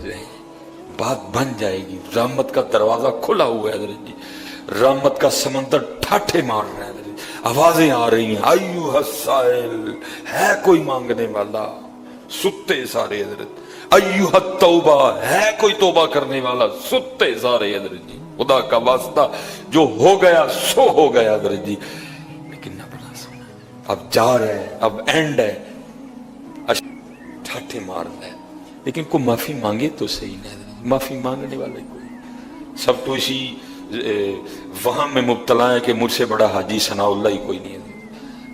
रहे हैं, बात बन जाएगी। रहमत का दरवाजा खुला हुआ है हजरत जी, रहमत का समंदर ठाठे मार रहा है हजरत जी, आवाजें आ रही हैं, आयु हसाइल, है कोई मांगने वाला, सुत्ते सारे हजरत, अय्यु तौबा, है कोई तौबा करने वाला, सुत्ते सारे हजरत जी। खुदा का वास्ता, जो हो गया सो हो गया हजरत जी। लेकिन ना बड़ा सोना, अब जा रहे हैं, अब एंड है, ठाठे मार रहा है, लेकिन को माफी मांगे तो सही नहीं, माफी मांगने वाले कोई, सब तो इसी वहां में मुब्तला है कि मुझसे बड़ा हाजी सनाउल्लाह ही कोई नहीं है,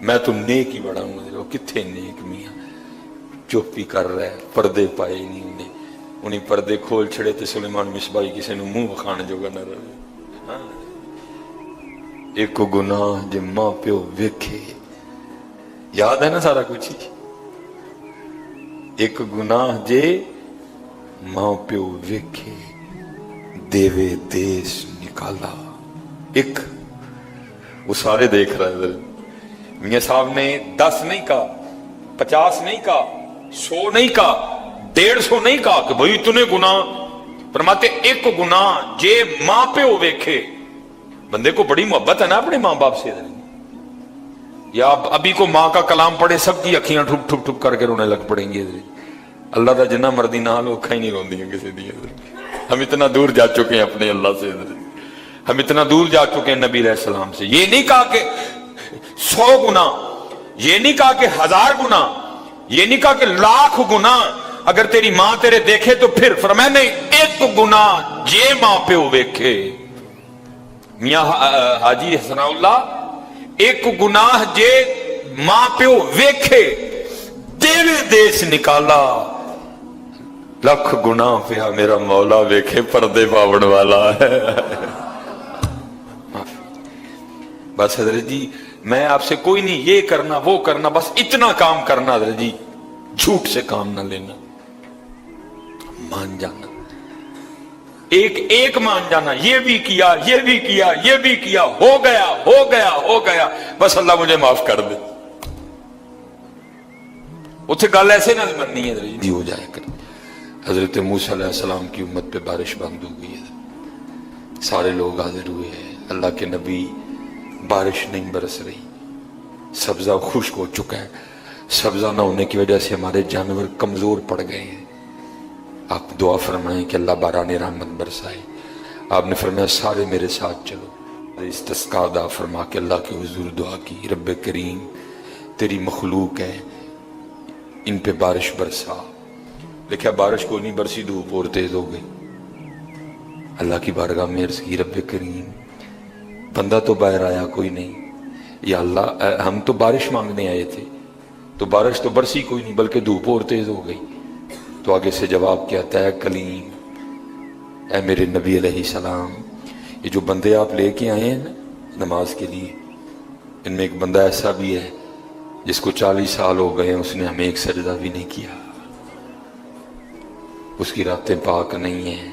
मैं तो नेक ही बड़ा हूं। कितने नेक मियां, चुप ही कर रहा है, पर्दे पाए नहीं उन्हें, उन्हें पर्दे खोल छड़े तो सुलेमान मिसबाई किसी ने मुंह खाने जोगा न रहे। हाँ? एक गुनाह जे मां प्यो वेखे, याद है ना सारा कुछ ही, एक गुनाह जे मां प्यो वेखे, देवे देश निकाला। एक वो सारे देख रहे हैं, मियां साहब ने 10 नहीं कहा, 50 नहीं कहा, 100 नहीं कहा, 150 नहीं कहा कि भाई तूने गुनाह, फरमाते एक गुनाह जे मां प्यो वेखे। बंदे को बड़ी मोहब्बत है ना अपने मां बाप से, या अभी को मां का कलाम पढ़े सबकी अखियां ठुप ठुप ठुप करके रोने लग पड़ेंगे। अल्लाह का जिन्ना मर्दी ना लो अखा ही नहीं रोंदी किसी दी। हम इतना दूर जा चुके हैं अपने अल्लाह से, हम इतना दूर जा चुके हैं नबी अलैहि सलाम से। ये नहीं कहा कि 100 गुना, ये नहीं कहा कि 1000 गुना, ये नहीं कहा कि 1,00,000 गुना अगर तेरी मां तेरे देखे तो फिर फरमाया नहीं, एक गुना जे मां प्यो वेखे। मियां हाजी सनाउल्लाह, एक गुनाह जे मां प्यो वेखे, देवे देश निकाला। लख गुनाह पिया मेरा मौला वेखे, पर्दे पावन वाला है। बस हजरत जी, मैं आपसे कोई नहीं ये करना वो करना, बस इतना काम करना हजरत जी, झूठ से काम ना लेना, मान जाना, एक एक मान जाना, ये भी किया ये भी किया ये भी किया, हो गया हो गया हो गया, बस अल्लाह मुझे माफ कर दे। उसे गल ऐसे ना बननी है हजरत जी, हो जाए कर। हजरत मूसा अलैहिस्सलाम की उम्मत पे बारिश बंद हो गई है, सारे लोग हाजिर हुए हैं, अल्लाह के नबी, बारिश नहीं बरस रही, सब्जा खुश्क हो चुका है, सब्जा ना होने की वजह से हमारे जानवर कमजोर पड़ गए हैं। आप दुआ फरमाएं कि अल्लाह बाराने रहमत बरसाए। आपने फरमाया सारे मेरे साथ चलो, इस्तिस्का अदा फरमा के अल्लाह के हुजूर दुआ की, रब्बे करीम तेरी मखलूक है, इन पे बारिश बरसा। देखा बारिश को नहीं बरसी, धूप और तेज हो गई। अल्लाह की बारगाह में अर्ज़ की, रब्बे करीम बंदा तो बाहर आया कोई नहीं, या अल्लाह हम तो बारिश मांगने आए थे, तो बारिश तो बरसी कोई नहीं बल्कि धूप और तेज हो गई। तो आगे से जवाब क्या आता है, कलीम ऐ मेरे नबी अलैहि सलाम, ये जो बंदे आप लेके आए हैं ना नमाज के लिए, इनमें एक बंदा ऐसा भी है जिसको 40 साल हो गए, उसने हमें एक सजदा भी नहीं किया, उसकी रातें पाक नहीं है,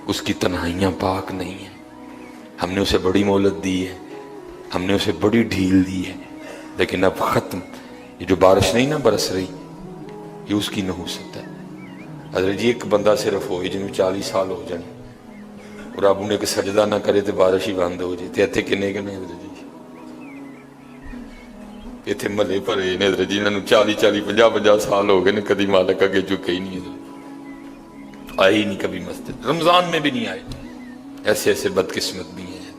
उसकी तन्हाइयां पाक नहीं है। हमने उसे बड़ी मोहलत दी है, हमने उसे बड़ी ढील दी है, लेकिन अब खत्म। ये जो बारिश नहीं ना बरस रही, ये उसकी नहूसत है। हजरत जी एक बंदा सिर्फ हो जिन्हें 40 साल हो जाए और अब उन्हें सजदा ना करे तो बारिश ही बंद हो जाए। इतने किन्ने किन्ने हजरत जी इतने महले भरे ने हजरत जी, इन्होंने 40-50 साल हो गए ने, कभी मालक अगे झुके ही नहीं, आए ही नहीं कभी मस्जिद, रमजान में भी नहीं आए। ऐसे ऐसे बदकिस्मत भी हैं,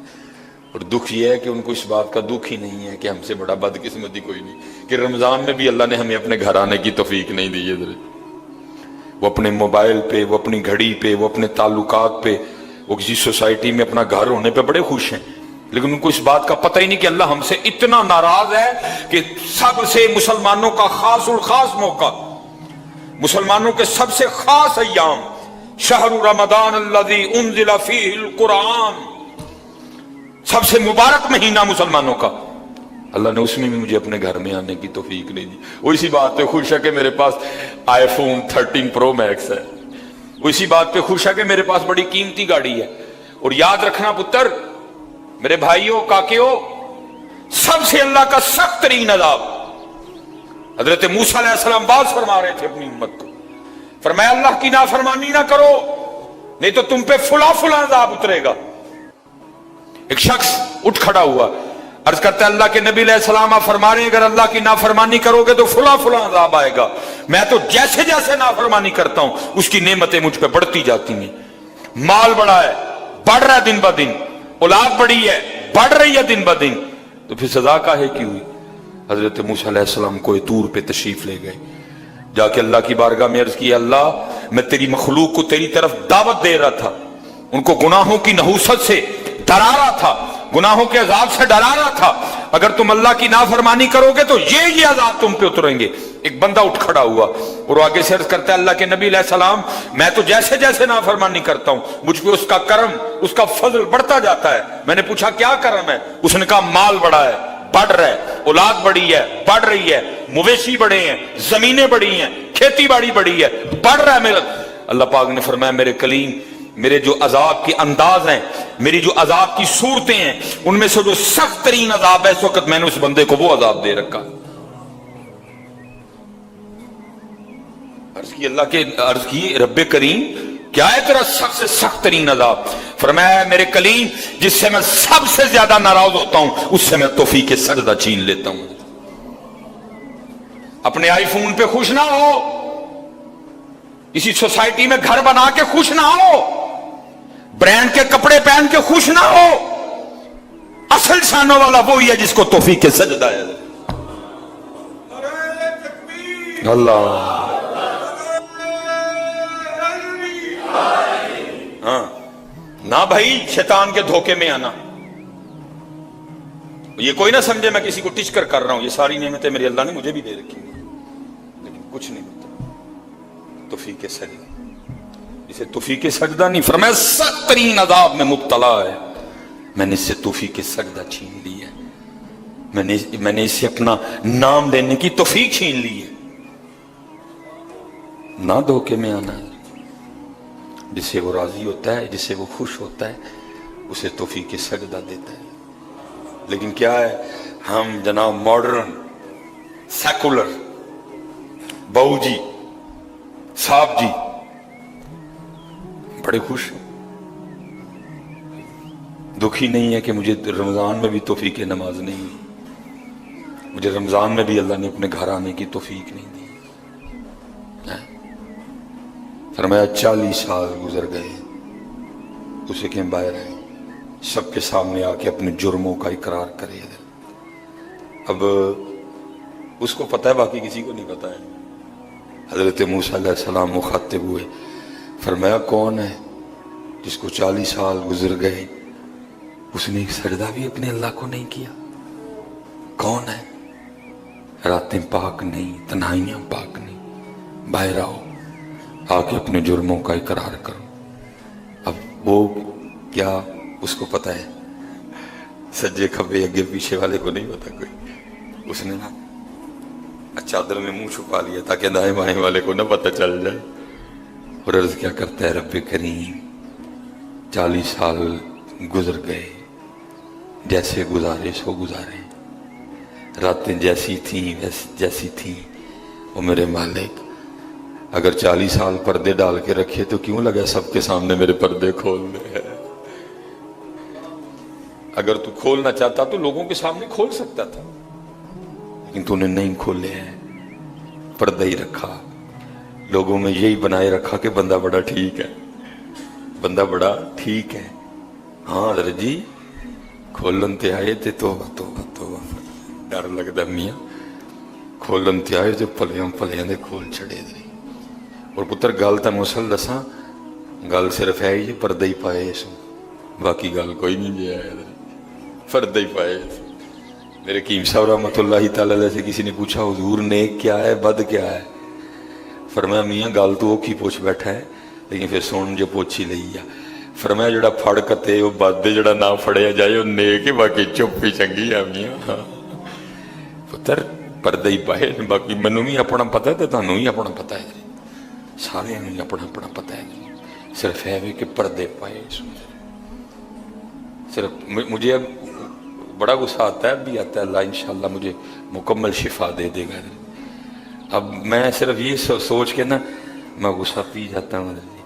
और दुख यह है कि उनको इस बात का दुख ही नहीं है कि हमसे बड़ा बदकिस्मती कोई नहीं, कि रमजान में भी अल्लाह ने हमें अपने घर आने की तौफीक नहीं दी है। वो अपने मोबाइल पे, वो अपनी घड़ी पे, वो अपने ताल्लुकात पे, वो किसी सोसाइटी में अपना घर होने पे बड़े खुश हैं, लेकिन उनको इस बात का पता ही नहीं कि अल्लाह हमसे इतना नाराज है कि सबसे मुसलमानों का खास उल खास मौका, मुसलमानों के सबसे खास अय्याम, शहरु रमदान अल्लज़ी उन्ज़िला फ़ीहिल कुरान, सबसे मुबारक महीना मुसलमानों का, अल्लाह ने उसमें भी मुझे अपने घर में आने की तौफीक नहीं दी। वो इसी बात पे खुश है कि मेरे पास आईफोन 13 प्रो मैक्स है, वो इसी बात पे खुश है कि मेरे पास बड़ी कीमती गाड़ी है। और याद रखना पुत्र, मेरे भाइयों काकियों, सबसे अल्लाह का सख्त तरीन अज़ाब, हजरत मूसा अलैहिस्सलाम बात फरमा रहे थे अपनी उम्मत को, फरमाया अल्लाह की नाफरमानी ना करो नहीं तो तुम पे फुला फुला अज़ाब उतरेगा। एक शख्स उठ खड़ा हुआ, अर्ज करता है अल्लाह के नबी अलैहिस्सलाम आप फरमा रहे हैं अगर अल्लाह की नाफरमानी करोगे तो फुला फुला अज़ाब आएगा। मैं तो जैसे जैसे नाफरमानी करता हूं उसकी नेमतें मुझ पे बढ़ती जाती हैं। माल बड़ा है, बढ़ रहा है दिन ब दिन, औलाद बड़ी है, बढ़ रही है दिन ब दिन, तो फिर सजा काहे की हुई? हजरत मूसा अलैहिस्सलाम कोई तूर पे तशरीफ ले गए, जाके अल्लाह की बारगाह में अर्ज किया अल्लाह मैं तेरी मखलूक को तेरी तरफ दावत दे रहा था, उनको गुनाहों की नहूसत से डरा रहा था, गुनाहों के अजाब से डरा रहा था, अगर तुम अल्लाह की नाफरमानी करोगे तो ये अजाब तुम पे उतरेंगे। एक बंदा उठ खड़ा हुआ और आगे से अर्ज करता है अल्लाह के नबी अलैहिस्सलाम मैं तो जैसे जैसे नाफरमानी करता हूं मुझ पे उसका करम उसका फजल बढ़ता जाता है। मैंने पूछा क्या करम है? उसने कहा माल बड़ा है, बढ़ रहा है, औलाद बड़ी है, बढ़ रही है, मवेशी बड़े हैं, जमीनें बड़ी हैं, खेती बाड़ी बड़ी है, बढ़ रहा है मेरा। अल्लाह पाक ने फरमाया मेरे कलीम मेरे जो अजाब के अंदाज हैं, मेरी जो अजाब की सूरतें हैं, उनमें से जो सख्त तरीन अजाब है इस वक्त मैंने उस बंदे को वो अजाब दे रखा। अर्ज की रब्बे करीम क्या है तेरा सख्त से सख्त तरीन अजाब? फरमाया मेरे कलीम जिससे मैं सबसे ज्यादा नाराज होता हूं उससे मैं तौफीक सजदा छीन लेता हूं। अपने आईफोन पे खुश ना हो, इसी सोसाइटी में घर बना के खुश ना हो, ब्रांड के कपड़े पहन के खुश ना हो, असल शानों वाला वो ही है जिसको तौफीक सजदा है। अल्लाह हाँ ना भाई शैतान के धोखे में आना। ये कोई ना समझे मैं किसी को टिच कर रहा हूं, ये सारी नेमतें मेरी अल्लाह ने मुझे भी दे रखी हैं, लेकिन कुछ नहीं होता तौफीक सजदा। इसे तौफीक सजदा नहीं फरमाया सख्त तरीन अजाब में मुब्तला है, मैंने इससे तौफीक सजदा छीन ली है, मैंने इससे अपना नाम लेने की तौफीक छीन ली है। ना धोखे में आना है, जिससे वो राजी होता है, जिससे वो खुश होता है उसे तौफीक सजदा देता है। लेकिन क्या है हम जनाब मॉडर्न सेकुलर बहू जी साहब जी बड़े खुश हैं, दुखी नहीं है कि मुझे रमजान में भी तौफीक नमाज नहीं हुई, मुझे रमजान में भी अल्लाह ने अपने घर आने की तौफीक नहीं दी। फरमाया 40 साल गुजर गए, उसे के बाहर है सबके सामने आके अपने जुर्मों का इकरार करे। अब उसको पता है, बाकी किसी को नहीं पता है। हजरत मूसा अलैहिस्सलाम मुखातिब हुए, फरमाया कौन है जिसको 40 साल गुजर गए उसने एक सजदा भी अपने अल्लाह को नहीं किया? कौन है? रातें पाक नहीं, तन्हाइयां पाक नहीं, बाहर आओ आके अपने जुर्मों का इकरार करो। अब वो क्या उसको पता है? सज्जे खब्बे अगे पीछे वाले को नहीं पता कोई। उसने ना चादर में मुंह छुपा लिया ताकि दाएं बाएं वाले को ना पता चल जाए। और अर्ज क्या करता है रब्बे करीम 40 साल गुजर गए, जैसे गुजारे सो गुजारे, रातें जैसी थी जैसी थी। वो मेरे मालिक अगर 40 साल पर्दे डाल के रखे तो क्यों लगा सबके सामने मेरे पर्दे खोलने हैं? अगर तू खोलना चाहता तो लोगों के सामने खोल सकता था, लेकिन तूने नहीं खोले हैं, पर्दा ही रखा। लोगों में यही बनाए रखा कि बंदा बड़ा ठीक है, बंदा बड़ा ठीक है। हाँ हजरत जी खोलन ते आए थे तो डर लगता मियाँ, खोलन ते आए तो भलियां दे खोल छड़े दे। और पुत्र गल तुहानूं असल दसां, गल सिर्फ है ही पर्दा ही पाए इस, बाकी गल कोई नहीं जी है, पर्दा ही पाए। मेरे कीम साहब रहमतुल्लाह तआला अलैह से किसी ने पूछा हुजूर नेक क्या है बद क्या है? फरमाया मियाँ गल तो औखी पुछ बैठा है, लेकिन फिर सुन जो पुछ ही लई आ। फरमाया जिहड़ा फड़ कते वो बद, जिहड़ा ना फड़िया जाए वो नेक, बाकी चुप ही चंगी आ मियाँ। हाँ पुत्र पर्दा ही पाए, बाकी मैनू भी अपना पता है तो तुहानूं भी अपना पता है, सारे अपना अपना पता है। सिर्फ है कि पर्दे पाए। सिर्फ मुझे अब बड़ा गुस्सा आता है, भी आता है, अल्लाह इंशाल्लाह मुझे मुकम्मल शिफा दे देगा। अब मैं सिर्फ ये सोच के ना میں غصہ پی جاتا ہوں حضرت جی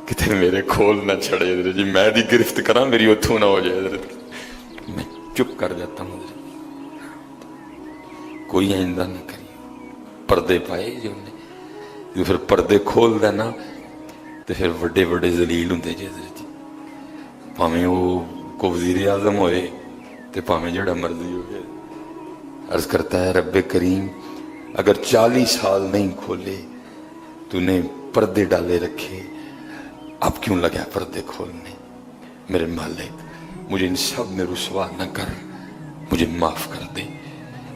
کتنے میرے کھول نہ چھڑے حضرت جی میں دی گرفت کرا میری اتھوں نہ ہو جائے حضرت میں چپ کر جاتا ہوں حضرت کوئی آئندہ نہ کری پردے پائے جو نے جو پھر پردے کھول دینا تو پھر بڑے بڑے ذلیل ہوں جی حضرت جی پاویں وہ کو وزیر اعظم ہوئے تو پاویں جڑا مرضی ہو گئے عرض کرتا ہے رب کریم اگر 40 سال نہیں کھولے تو نے پردے ڈالے رکھے اب کیوں لگا پردے کھولنے میرے مالک مجھے ان سب میں رسوا نہ کر مجھے معاف کر دے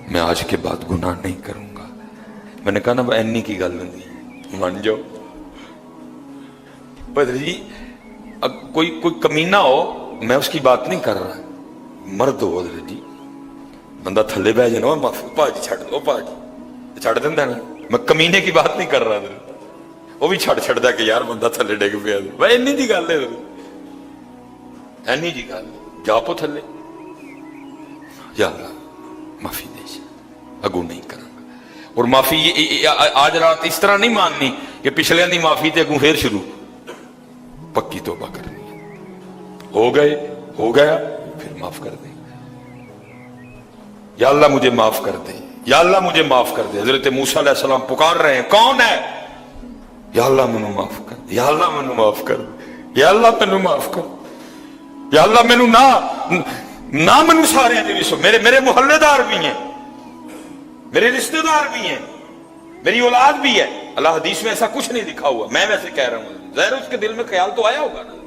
میں آج کے بعد گناہ نہیں کروں گا میں نے کہا نا اینی کی گل نہیں مان جاؤ بدر جی کوئی کمینہ ہو میں اس کی بات نہیں کر رہا مرد ہو حضرت جی بندہ تھلے بہ جانا پاجی چھڑ دو پاجی چھڑ دینا نا میں کمینے کی بات نہیں کر رہا حضرت وہ بھی چھڑ دا کہ یار بندہ تھلے ڈگ پیا بھائی اینی جی گل ہے اینی جی گل جا پو تھلے یا اللہ معافی دے اگو نہیں کروں گا اور معافی آج رات اس طرح نہیں ماننی کہ پچھلے دی معافی تے اگوں پھر شروع پکی توبہ کرنی ہے ہو گیا پھر معاف کر دیں یا اللہ مجھے معاف کر دے یا اللہ مجھے معاف کر دے حضرت موسیٰ علیہ السلام پکار رہے ہیں کون ہے یا اللہ مینوں معاف کر دے یا اللہ مینوں معاف کر دے یا اللہ مینوں معاف کر دے یا اللہ مینوں نہ مینوں سارے میرے محلے دار بھی ہیں میرے رشتہ دار بھی ہیں میری اولاد بھی ہے اللہ حدیث میں ایسا کچھ نہیں لکھا ہوا میں ویسے کہہ رہا ہوں ظاہر اس کے دل میں خیال تو آیا ہوگا نا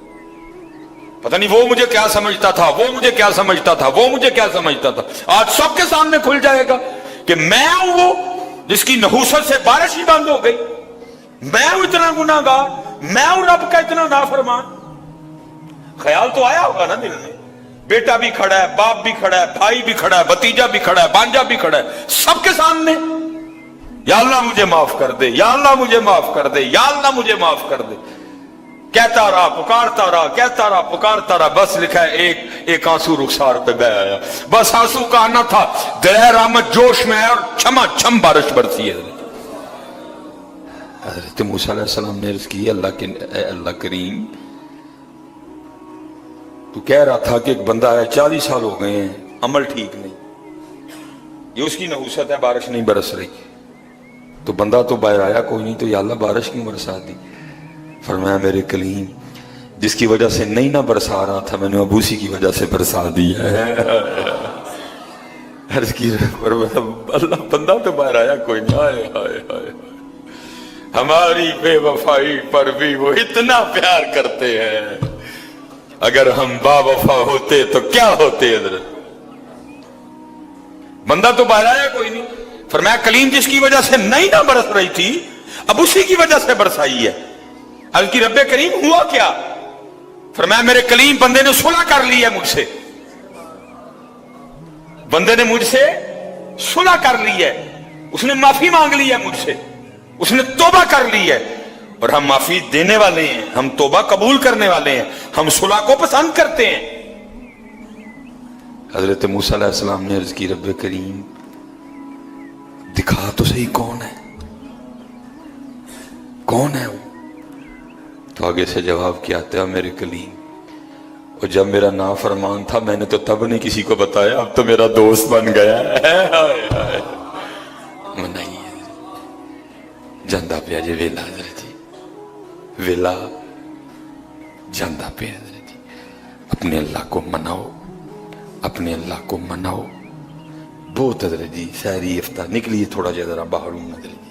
پتہ نہیں وہ مجھے کیا سمجھتا تھا وہ مجھے کیا سمجھتا تھا وہ مجھے کیا سمجھتا تھا آج سب کے سامنے کھل جائے گا کہ میں ہوں وہ جس کی نحوست سے بارش ہی بند ہو گئی میں ہوں اتنا گناہ گار میں ہوں رب کا اتنا نافرمان خیال تو آیا ہوگا نا دل میں بیٹا بھی کھڑا ہے باپ بھی کھڑا ہے بھائی بھی کھڑا ہے بھتیجا بھی کھڑا ہے بانجا بھی کھڑا ہے سب کے سامنے یا اللہ مجھے معاف کر دے یا اللہ مجھے معاف کر دے یا اللہ مجھے معاف کر دے کہتا رہا پکارتا رہا کہتا رہا پکارتا رہا بس لکھا ہے ایک آنسو رخسار پہ بہ آیا بس آنسو کا آنا تھا دلہر آمد جوش میں ہے اور چھما چھم بارش برسی ہے حضرت موسیٰ علیہ السلام نے عرض کی اللہ کریم تو کہہ رہا تھا کہ ایک بندہ ہے 40 سال ہو گئے ہیں عمل ٹھیک نہیں یہ اس کی نحوست ہے بارش نہیں برس رہی تو بندہ تو باہر آیا کوئی نہیں تو یا اللہ بارش کیوں برسا دی فرمایا میرے کلیم جس کی وجہ سے نہیں نہ برسا رہا تھا میں نے ابوسی کی وجہ سے برسا دیا ہے عرض کی اللہ بندہ تو باہر آیا کوئی نہیں آئے ہائے ہائے ہماری بے وفائی پر بھی وہ اتنا پیار کرتے ہیں اگر ہم با وفا ہوتے تو کیا ہوتے حضرت بندہ تو باہر آیا کوئی نہیں فرمایا کلیم جس کی وجہ سے نہیں نہ برس رہی تھی اب اسی کی وجہ سے برسائی ہے عرض کی رب کریم ہوا کیا فرمایا میرے کلیم بندے نے صلح کر لی ہے مجھ سے بندے نے مجھ سے صلح کر لی ہے اس نے معافی مانگ لی ہے مجھ سے اس نے توبہ کر لی ہے اور ہم معافی دینے والے ہیں ہم توبہ قبول کرنے والے ہیں ہم صلح کو پسند کرتے ہیں حضرت موسیٰ علیہ السلام نے عرض کی رب کریم دکھا تو صحیح کون ہے وہ تو آگے سے جواب کیا تھا میرے کلیم اور جب میرا نافرمان تھا میں نے تو تب نہیں کسی کو بتایا اب تو میرا دوست بن گیا ہے نہیں جاندہ پیا جی ویلا حضرت جی ویلا جاندہ پیا حضرت جی اپنے اللہ کو مناؤ اپنے اللہ کو مناؤ بہت حضرت جی سحری افتار نکلیے تھوڑا جا ذرا باہر ہوں حضرت